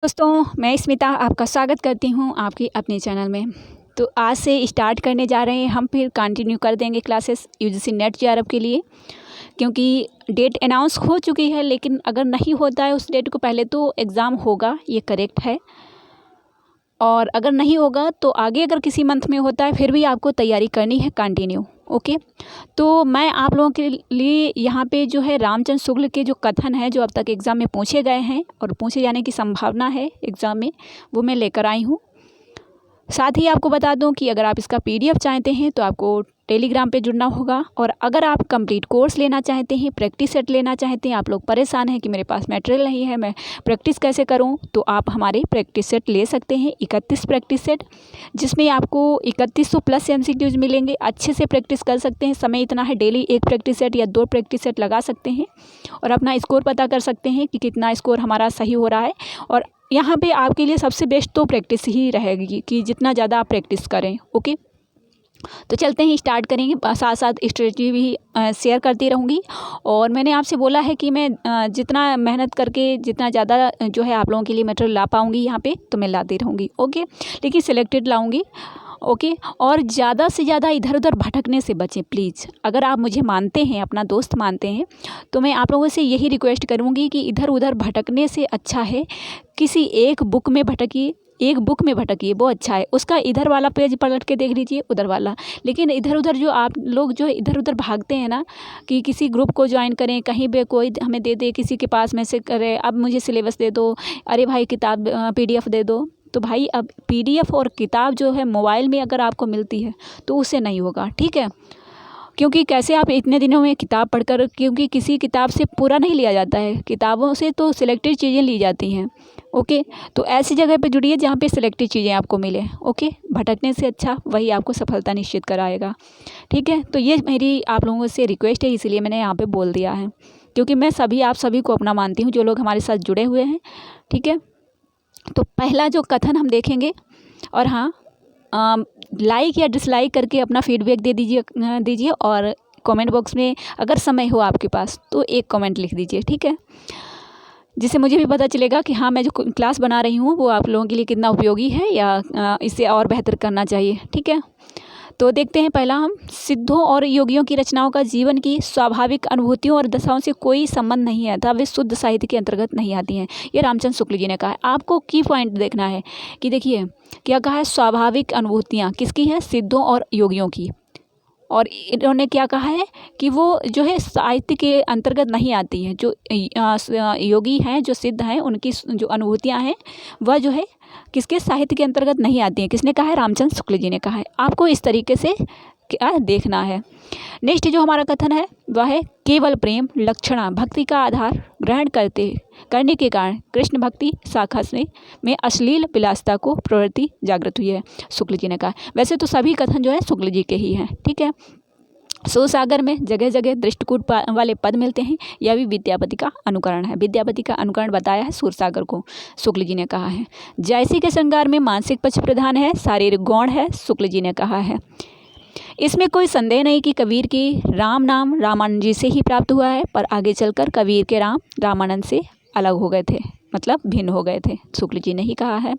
दोस्तों, मैं स्मिता आपका स्वागत करती हूँ आपके अपने चैनल में। तो आज से स्टार्ट करने जा रहे हैं, हम फिर कंटिन्यू कर देंगे क्लासेस यूजीसी नेट जेआरएफ के लिए, क्योंकि डेट अनाउंस हो चुकी है। लेकिन अगर नहीं होता है उस डेट को पहले तो एग्ज़ाम होगा, ये करेक्ट है। और अगर नहीं होगा तो आगे अगर किसी मंथ में होता है फिर भी आपको तैयारी करनी है कंटिन्यू। ओके, तो मैं आप लोगों के लिए यहाँ पे जो है रामचंद्र शुक्ल के जो कथन है जो अब तक एग्ज़ाम में पूछे गए हैं और पूछे जाने की संभावना है एग्ज़ाम में, वो मैं लेकर आई हूँ। साथ ही आपको बता दूं कि अगर आप इसका पीडीएफ चाहते हैं तो आपको टेलीग्राम पे जुड़ना होगा। और अगर आप कंप्लीट कोर्स लेना चाहते हैं, प्रैक्टिस सेट लेना चाहते हैं, आप लोग परेशान हैं कि मेरे पास मटेरियल नहीं है, मैं प्रैक्टिस कैसे करूं, तो आप हमारे प्रैक्टिस सेट ले सकते हैं। 31 प्रैक्टिस सेट, जिसमें आपको 3100 प्लस एमसीक्यूज मिलेंगे। अच्छे से प्रैक्टिस कर सकते हैं, समय इतना है, डेली 1 प्रैक्टिस सेट या 2 प्रैक्टिस सेट लगा सकते हैं और अपना स्कोर पता कर सकते हैं कि कितना स्कोर हमारा सही हो रहा है। और यहाँ पे आपके लिए सबसे बेस्ट तो प्रैक्टिस ही रहेगी कि जितना ज़्यादा आप प्रैक्टिस करें। ओके, तो चलते हैं, स्टार्ट करेंगे। साथ साथ स्ट्रेटजी भी शेयर करती रहूँगी। और मैंने आपसे बोला है कि मैं जितना मेहनत करके जितना ज़्यादा जो है आप लोगों के लिए मटेरियल ला पाऊँगी यहाँ पे, तो मैं लाती रहूँगी। ओके, लेकिन सिलेक्टेड लाऊँगी। ओके, और ज़्यादा से ज़्यादा इधर उधर भटकने से बचें प्लीज़। अगर आप मुझे मानते हैं, अपना दोस्त मानते हैं, तो मैं आप लोगों से यही रिक्वेस्ट करूँगी कि इधर उधर भटकने से अच्छा है किसी एक बुक में भटकिए, वो अच्छा है। उसका इधर वाला पेज पलट के देख लीजिए, उधर वाला। लेकिन इधर उधर जो आप लोग जो इधर उधर भागते हैं ना, कि किसी ग्रुप को ज्वाइन करें, कहीं पे कोई हमें दे दे, किसी के पास मैसेज करे, अब मुझे सिलेबस दे दो, अरे भाई किताब पीडीएफ दे दो। तो भाई अब पीडीएफ और किताब जो है मोबाइल में अगर आपको मिलती है तो उससे नहीं होगा, ठीक है। क्योंकि कैसे आप इतने दिनों में किताब पढ़कर, क्योंकि किसी किताब से पूरा नहीं लिया जाता है, किताबों से तो सिलेक्टेड चीज़ें ली जाती हैं। ओके, तो ऐसी जगह पे जुड़िए जहाँ पे सिलेक्टेड चीज़ें आपको मिले। ओके, भटकने से अच्छा वही आपको सफलता निश्चित कराएगा, ठीक है। तो ये मेरी आप लोगों से रिक्वेस्ट है, इसलिए मैंने यहाँ पे बोल दिया है, क्योंकि मैं आप सभी को अपना मानती हूँ जो लोग हमारे साथ जुड़े हुए हैं, ठीक है। तो पहला जो कथन हम देखेंगे, और हाँ, लाइक या डिसलाइक करके अपना फीडबैक दीजिए और कमेंट बॉक्स में अगर समय हो आपके पास तो एक कमेंट लिख दीजिए, ठीक है, जिससे मुझे भी पता चलेगा कि हाँ, मैं जो क्लास बना रही हूँ वो आप लोगों के लिए कितना उपयोगी है या इससे और बेहतर करना चाहिए, ठीक है। तो देखते हैं, पहला हम, सिद्धों और योगियों की रचनाओं का जीवन की स्वाभाविक अनुभूतियों और दशाओं से कोई संबंध नहीं है तथा वे शुद्ध साहित्य के अंतर्गत नहीं आती हैं। ये रामचंद्र शुक्ल जी ने कहा है। आपको की पॉइंट देखना है कि देखिए क्या कहा है, स्वाभाविक अनुभूतियाँ किसकी हैं, सिद्धों और योगियों की। और इन्होंने क्या कहा है कि वो जो है साहित्य के अंतर्गत नहीं आती हैं। जो योगी हैं, जो सिद्ध हैं, उनकी जो अनुभूतियाँ हैं वह जो है किसके, साहित्य के अंतर्गत नहीं आती हैं। किसने कहा है, रामचंद्र शुक्ल जी ने कहा है। आपको इस तरीके से क्या देखना है। नेक्स्ट जो हमारा कथन है वह है, केवल प्रेम लक्षणा भक्ति का आधार ग्रहण करने के कारण कृष्ण भक्ति शाखा में अश्लील विलासिता को प्रवृत्ति जागृत हुई है, शुक्ल जी ने कहा। वैसे तो सभी कथन जो है शुक्ल जी के ही हैं, ठीक है। सूरसागर में जगह जगह दृष्टिकूट वाले पद मिलते हैं, यह भी विद्यापति का अनुकरण है। विद्यापति का अनुकरण बताया है सूरसागर को, शुक्ल जी ने कहा है। जयसी के श्रृंगार में मानसिक पक्ष प्रधान है, शारीरिक गौण है, शुक्ल जी ने कहा है। इसमें कोई संदेह नहीं कि कबीर की राम नाम रामानंद जी से ही प्राप्त हुआ है, पर आगे चलकर कबीर के राम रामानंद से अलग हो गए थे, मतलब भिन्न हो गए थे, शुक्ल जी ने ही कहा है।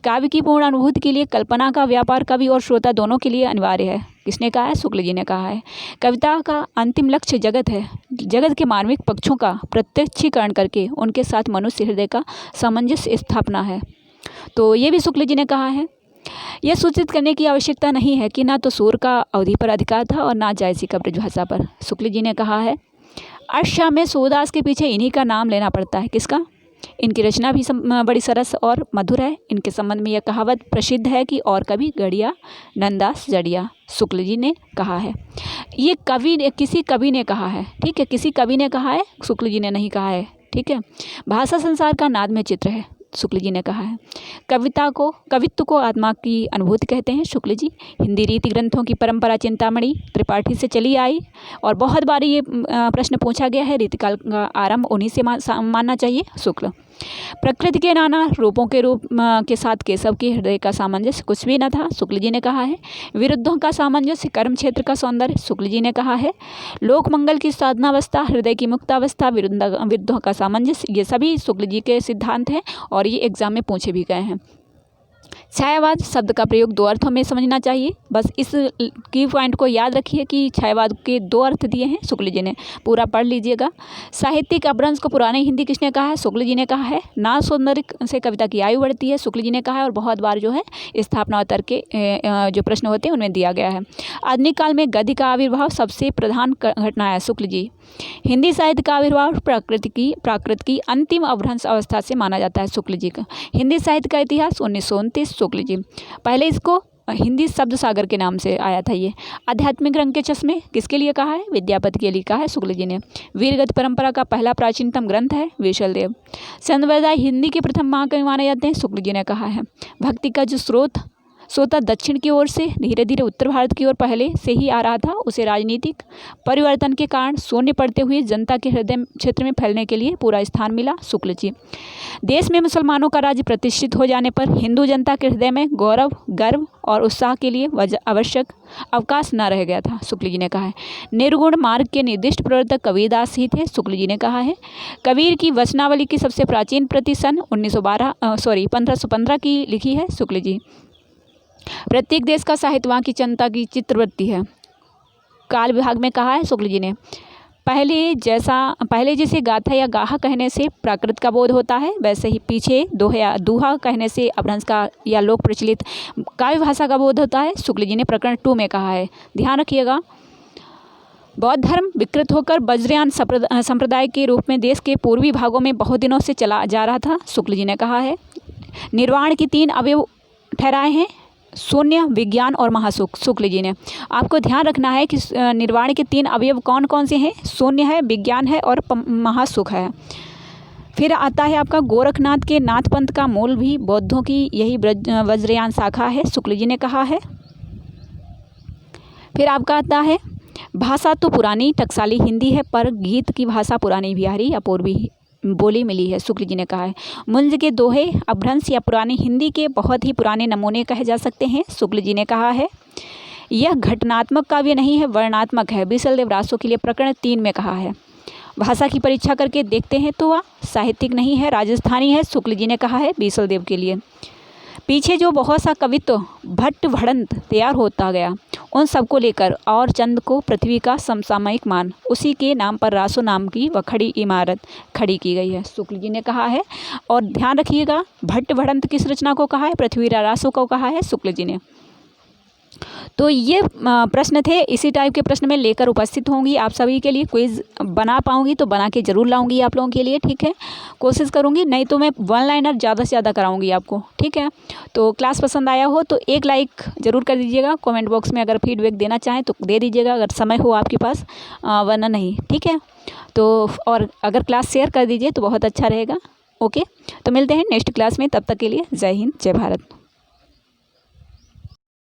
काव्य की पूर्ण अनुभूति के लिए कल्पना का व्यापार कवि और श्रोता दोनों के लिए अनिवार्य है। किसने कहा है, शुक्ल जी ने कहा है। कविता का अंतिम लक्ष्य जगत है, जगत के मानविक पक्षों का प्रत्यक्षीकरण करके उनके साथ मनुष्य हृदय का सामंजस्य स्थापना है। तो ये भी शुक्ल जी ने कहा है। यह सूचित करने की आवश्यकता नहीं है कि ना तो सूर का अवधि पर अधिकार था और ना जायसी का ब्रजभाषा पर, शुक्ल जी ने कहा है। अष्टयाम में सूरदास के पीछे इन्हीं का नाम लेना पड़ता है। किसका? इनकी रचना भी बड़ी सरस और मधुर है। इनके संबंध में यह कहावत प्रसिद्ध है कि और कभी गढ़िया नंदास जड़िया, शुक्ल जी ने कहा है। ये किसी कवि ने कहा है, ठीक है, किसी कवि ने कहा है, शुक्ल जी ने नहीं कहा है, ठीक है। भाषा संसार का नादमय चित्र है, शुक्ल जी ने कहा है। कवित्व को आत्मा की अनुभूति कहते हैं, शुक्ल जी। हिंदी रीति ग्रंथों की परंपरा चिंतामणि त्रिपाठी से चली आई और बहुत बार ये प्रश्न पूछा गया है, रीतिकाल का आरंभ उन्हीं से मानना चाहिए, शुक्ल। प्रकृति के नाना रूपों के साथ केशव के हृदय का सामंजस्य कुछ भी न था, शुक्ल जी ने कहा है। विरुद्धों का सामंजस्य कर्म क्षेत्र का सौंदर्य, शुक्ल जी ने कहा है। लोक मंगल की साधनावस्था, हृदय की मुक्तावस्था, विरुद्धों का सामंजस्य, ये सभी शुक्ल जी के सिद्धांत हैं और ये एग्जाम में पूछे भी गए हैं। छायावाद शब्द का प्रयोग दो अर्थों में समझना चाहिए, बस इस की पॉइंट को याद रखिए कि छायावाद के दो अर्थ दिए हैं, शुक्ल जी ने, पूरा पढ़ लीजिएगा। साहित्यिक अपभ्रंश को पुरानी हिंदी किसने कहा है, शुक्ल जी ने कहा है। नाल सौंदर्य से कविता की आयु बढ़ती है, शुक्ल जी ने कहा है, और बहुत बार जो है स्थापना और तर्क के जो प्रश्न होते हैं उनमें दिया गया है। आधुनिक काल में गद्य का आविर्भाव सबसे प्रधान घटना है, शुक्ल जी। हिंदी साहित्य का आविर्भाव प्राकृत की अंतिम अपभ्रंश अवस्था से माना जाता है, शुक्ल जी का। हिंदी साहित्य का इतिहास 1929, शुक्ल जी। पहले इसको हिंदी शब्द सागर के नाम से आया था ये। आध्यात्मिक रंग के चश्मे किसके लिए कहा है, विद्यापति के लिए कहा है, शुक्ल जी ने। वीरगति परंपरा का पहला प्राचीनतम ग्रंथ है, विशलदेव। संध्यावाद हिंदी के प्रथम महाकवि माने जाते हैं, शुक्ल जी ने कहा है। भक्ति का जो स्रोत दक्षिण की ओर से धीरे धीरे उत्तर भारत की ओर पहले से ही आ रहा था, उसे राजनीतिक परिवर्तन के कारण शून्य पड़ते हुए जनता के हृदय क्षेत्र में फैलने के लिए पूरा स्थान मिला, शुक्ल जी। देश में मुसलमानों का राज्य प्रतिष्ठित हो जाने पर हिंदू जनता के हृदय में गौरव, गर्व और उत्साह के लिए आवश्यक अवकाश न रह गया था, शुक्ल जी ने कहा है। निर्गुण मार्ग के निर्दिष्ट प्रवर्तक कबीरदास ही थे, शुक्ल जी ने कहा है। कबीर की वचनावली की सबसे प्राचीन प्रति सन 1515 की लिखी है, शुक्ल जी। प्रत्येक देश का साहित्य वहाँ की जनता की चित्रवृत्ति है, काल विभाग में कहा है, शुक्ल जी ने। पहले जैसे गाथा या गाहा कहने से प्राकृत का बोध होता है, वैसे ही पीछे दोहा कहने से अपभ्रंश का या लोक प्रचलित काव्य भाषा का बोध होता है, शुक्ल जी ने प्रकरण 2 में कहा है। ध्यान रखिएगा। बौद्ध धर्म विकृत होकर वज्रयान संप्रदाय के रूप में देश के पूर्वी भागों में बहुत दिनों से चला जा रहा था, शुक्ल जी ने कहा है। निर्वाण की 3 अवयव ठहराए हैं, शून्य, विज्ञान और महासुख, शुक्ल जी ने। आपको ध्यान रखना है कि निर्वाण के 3 अवयव कौन कौन से हैं, शून्य है, विज्ञान है और महासुख है। फिर आता है आपका गोरखनाथ के नाथ पंथ का मूल भी बौद्धों की यही वज्रयान शाखा है, शुक्ल जी ने कहा है। फिर आपका आता है भाषा तो पुरानी टकसाली हिंदी है, पर गीत की भाषा पुरानी बिहारी या पूर्वी बोली मिली है, शुक्ल जी ने कहा है। मुंज के दोहे अपभ्रंश या पुरानी हिंदी के बहुत ही पुराने नमूने कहे जा सकते हैं, शुक्ल जी ने कहा है। यह घटनात्मक काव्य नहीं है, वर्णात्मक है, बीसलदेव रासो के लिए प्रकरण 3 में कहा है। भाषा की परीक्षा करके देखते हैं तो वह साहित्यिक नहीं है, राजस्थानी है, शुक्ल जी ने कहा है बीसलदेव के लिए। पीछे जो बहुत सा कवित्व भट्ट भड़ंत तैयार होता गया, उन सबको लेकर और चंद को पृथ्वी का समसामयिक मान, उसी के नाम पर रासो नाम की वह खड़ी इमारत खड़ी की गई है, शुक्ल जी ने कहा है। और ध्यान रखिएगा, भट्ट भड़ंत किस रचना को कहा है, पृथ्वीराज रासो को कहा है, शुक्ल जी ने। तो ये प्रश्न थे, इसी टाइप के प्रश्न में लेकर उपस्थित होंगी आप सभी के लिए। क्विज बना पाऊंगी तो बना के ज़रूर लाऊंगी आप लोगों के लिए, ठीक है। कोशिश करूंगी, नहीं तो मैं 1 लाइनर ज़्यादा से ज़्यादा कराऊंगी आपको, ठीक है। तो क्लास पसंद आया हो तो एक लाइक ज़रूर कर दीजिएगा। कमेंट बॉक्स में अगर फीडबैक देना चाहें तो दे दीजिएगा, अगर समय हो आपके पास, वरना नहीं, ठीक है। तो और अगर क्लास शेयर कर दीजिए तो बहुत अच्छा रहेगा। ओके, तो मिलते हैं नेक्स्ट क्लास में, तब तक के लिए जय हिंद, जय भारत।